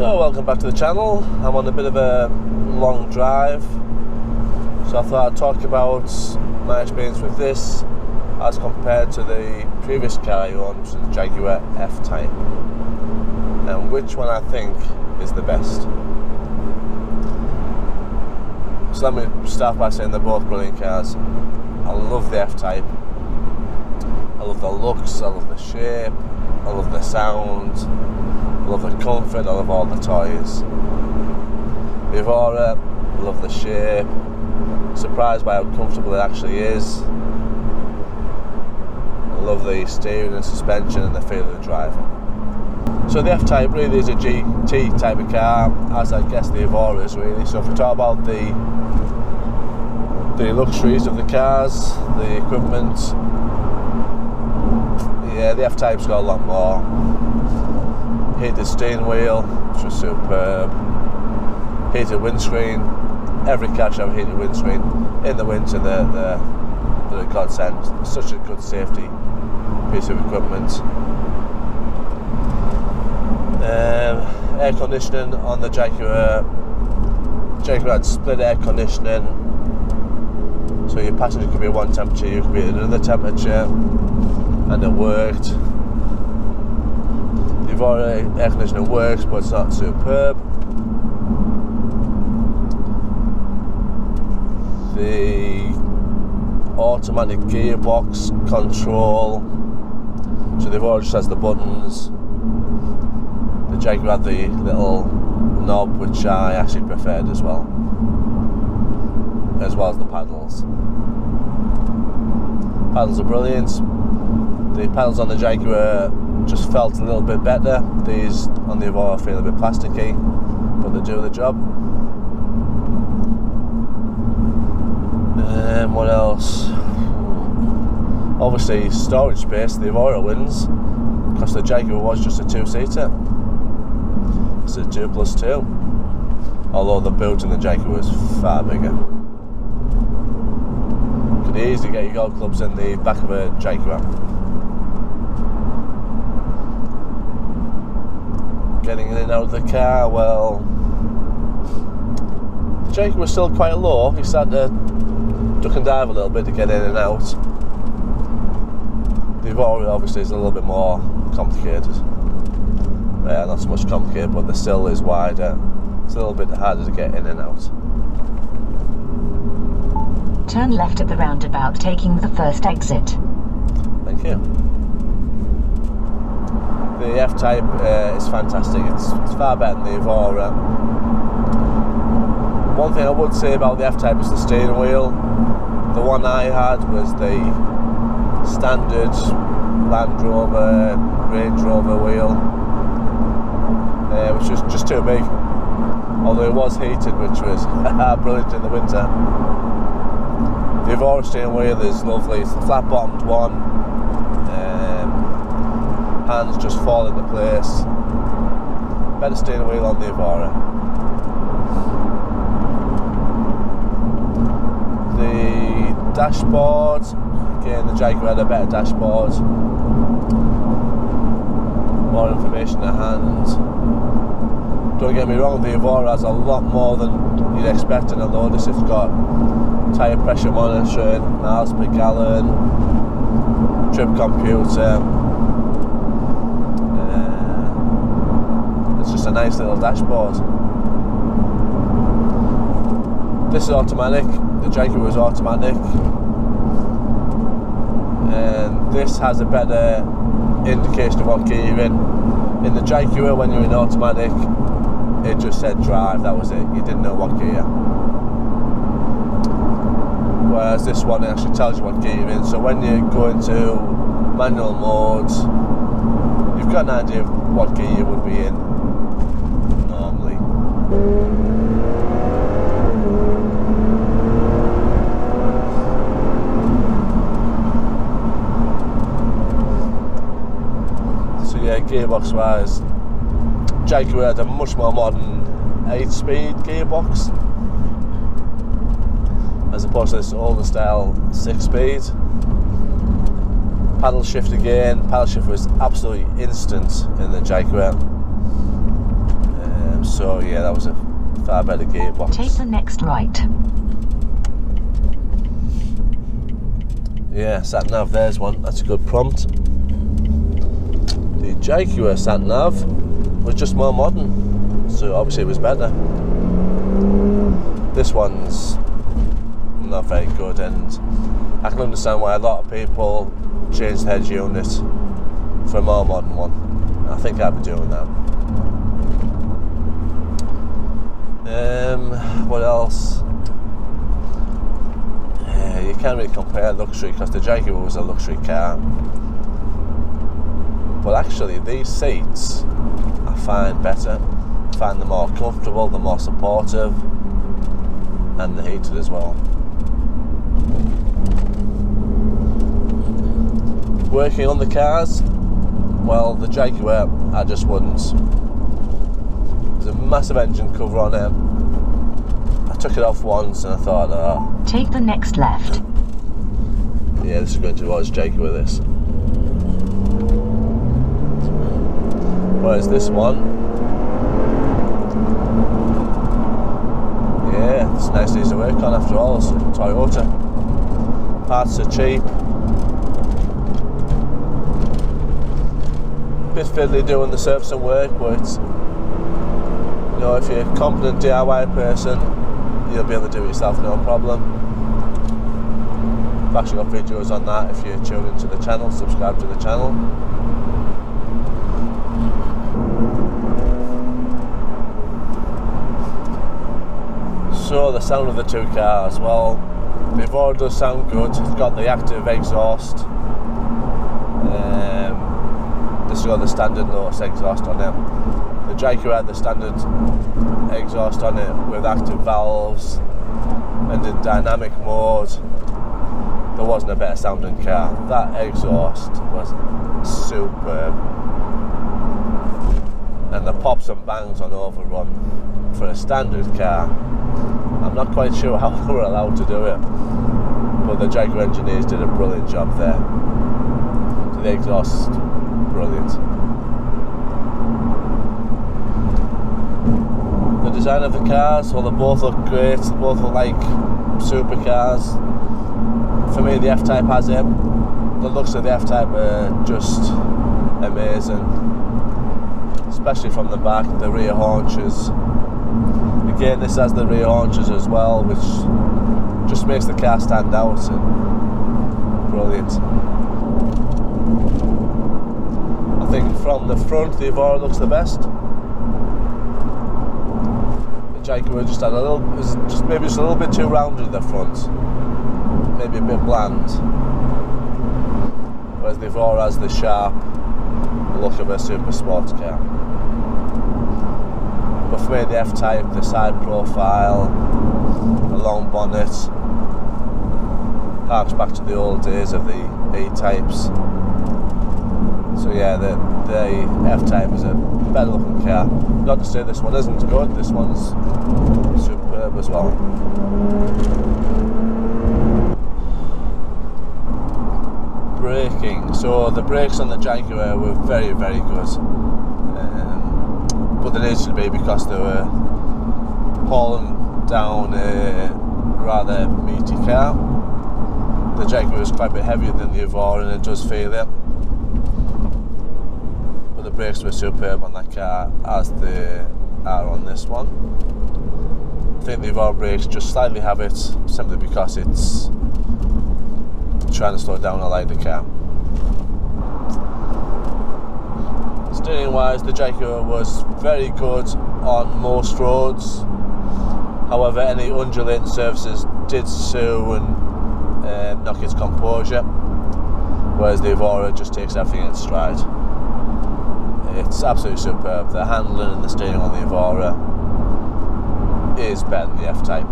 So welcome back to the channel. I'm on a bit of a long drive, so I thought I'd talk about my experience with this as compared to the previous car I owned, which is the Jaguar F-Type, and which one I think is the best. So let me start by saying they're both brilliant cars. I love the F-Type. I love the looks, I love the shape, I love the sound, I love the comfort, I love all the toys. The Evora, I love the shape, surprised by how comfortable it actually is. I love the steering and suspension and the feel of the driver. So the F-Type really is a GT type of car, as I guess the Evora is really. So if we talk about the luxuries of the cars, the equipment, yeah, the F-Type's got a lot more. Heated steering wheel, which was superb. Heated windscreen. Every car should have a heated windscreen. In the winter, they're a godsend. Such a good safety piece of equipment. Air conditioning on the Jaguar. Jaguar had split air conditioning, so your passenger could be at one temperature, you could be at another temperature, and it worked. The Evora air conditioning works, but it's not superb. The automatic gearbox control, so the Evora just has the buttons. The Jaguar had the little knob, which I actually preferred as well as the paddles. Paddles are brilliant. The paddles on the Jaguar just felt a little bit better. These on the Evora feel a bit plasticky, but they do the job. What else? Obviously storage space, the Evora wins, because the Jaguar was just a two-seater. It's a 2+2, although the boot in the Jaguar is far bigger. You could easily get your golf clubs in the back of a Jaguar. Getting in and out of the car, well, the Jaguar was still quite low. You started to duck and dive a little bit to get in and out. The Evora obviously is a little bit more complicated. Not so much complicated, but the sill is wider. It's a little bit harder to get in and out. Turn left at the roundabout, taking the first exit. Thank you. The F-Type is fantastic. It's far better than the Evora. One thing I would say about the F-Type is the steering wheel. The one I had was the standard Land Rover, Range Rover wheel, which was just too big. Although it was heated, which was brilliant in the winter. The Evora steering wheel is lovely. It's the flat-bottomed one. Hands just fall into place. Better steering wheel on the Evora. The dashboard, again, the Jaguar had a better dashboard. More information at hand. Don't get me wrong, the Evora has a lot more than you'd expect in a Lotus. It's got tyre pressure monitoring, miles per gallon, trip computer. It's just a nice little dashboard. This is automatic. The Jaguar is automatic, and this has a better indication of what gear you're in. In the Jaguar, when you're in automatic, it just said drive, that was it. You didn't know what gear. Whereas this one, it actually tells you what gear you're in. So when you go into manual mode, you've got an idea of what gear you would be in normally. Yeah, gearbox wise, Jaguar had a much more modern 8-speed gearbox as opposed to this older style 6-speed. Paddle shift again. Paddle shift was absolutely instant in the Jaguar. So yeah, that was a far better gearbox. Take the next right. Yeah, sat nav, there's one. That's a good prompt. The Jaguar sat nav was just more modern, so obviously it was better. This one's not very good, and I can understand why a lot of people change the head unit for a more modern one. I think I'd be doing that. What else? Yeah, you can't really compare luxury because the Jaguar was a luxury car. But actually these seats I find better. I find them more comfortable, they're more supportive, and they're heated as well. Working on the cars, well, the Jaguar I just wouldn't. There's a massive engine cover on it. I took it off once and I thought, oh. Take the next left. Yeah, this is going towards Jaguar, this. Whereas this one, yeah, it's nice and easy to work on after all. It's a Toyota. Parts are cheap. Bit fiddly doing the service and work, but you know, if you're a competent DIY person, you'll be able to do it yourself, no problem. I've actually got videos on that if you're tuned into the channel, subscribe to the channel. So the sound of the two cars, well, the Evora does sound good. It's got the active exhaust. This has got the standard Lotus exhaust on it. The Jaguar had the standard exhaust on it with active valves, and in dynamic mode there wasn't a better sounding car. That exhaust was superb, and the pops and bangs on overrun for a standard car, I'm not quite sure how they were allowed to do it, but the Jaguar engineers did a brilliant job there. So the exhaust, brilliant. The design of the cars, well, they both look great. They both look like supercars. For me, the F-Type has it. The looks of the F-Type are just amazing, especially from the back. The rear haunches. Again, this has the rear haunches as well, which just makes the car stand out. And brilliant. I think from the front, the Evora looks the best. The Jaguar just had a little, maybe just a little bit too rounded in the front, maybe a bit bland. Whereas the Evora has the sharp look of a super sports car. But for me, the F-Type, the side profile, the long bonnet, harks back to the old days of the E-Types. So yeah, the F-Type is a better looking car. Not to say this one isn't good, this one's superb as well. Braking. So the brakes on the Jaguar were very, very good. But they needed to be because they were hauling down a rather meaty car. The Jaguar is quite a bit heavier than the Evora and it does feel it. But the brakes were superb on that car as they are on this one. I think the Evora brakes just slightly have it simply because it's trying to slow down a lighter car. Steering wise, the Jaguar was very good on most roads. However, any undulating surfaces did soon knock its composure, whereas the Evora just takes everything in stride. It's absolutely superb. The handling and the steering on the Evora is better than the F-Type.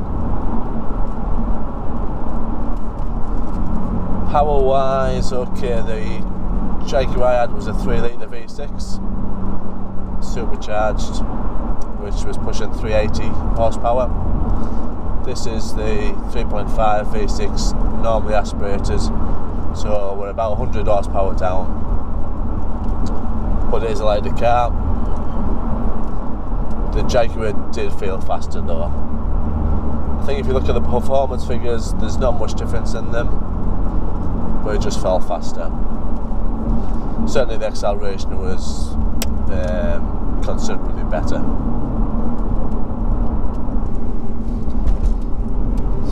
Power wise, okay, the Jaguar I had was a 3 litre V6 supercharged, which was pushing 380 horsepower. This is the 3.5 V6 normally aspirated, so we're about 100 horsepower down, but it is a lighter car. The Jaguar did feel faster though. I think if you look at the performance figures, there's not much difference in them, but it just felt faster. Certainly the acceleration was considerably better.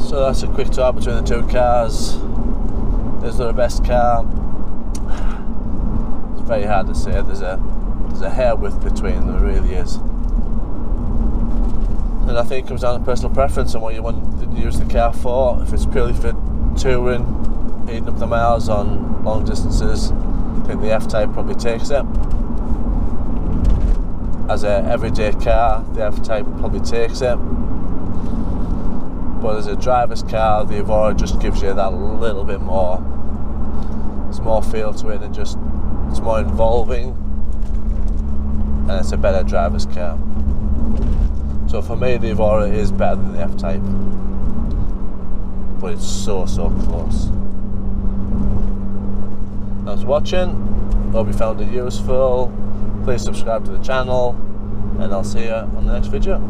So that's a quick talk between the two cars. Is there a best car? It's very hard to say. There's a hair width between them, there really is. And I think it comes down to personal preference and what you want to use the car for. If it's purely for touring, eating up the miles on long distances, I think the F-Type probably takes it. As an everyday car, the F-Type probably takes it. But as a driver's car, the Evora just gives you that little bit more. There's more feel to it and just it's more involving, and it's a better driver's car. So for me, the Evora is better than the F-Type, but it's so close. Thanks for watching. Hope you found it useful. Please subscribe to the channel, and I'll see you on the next video.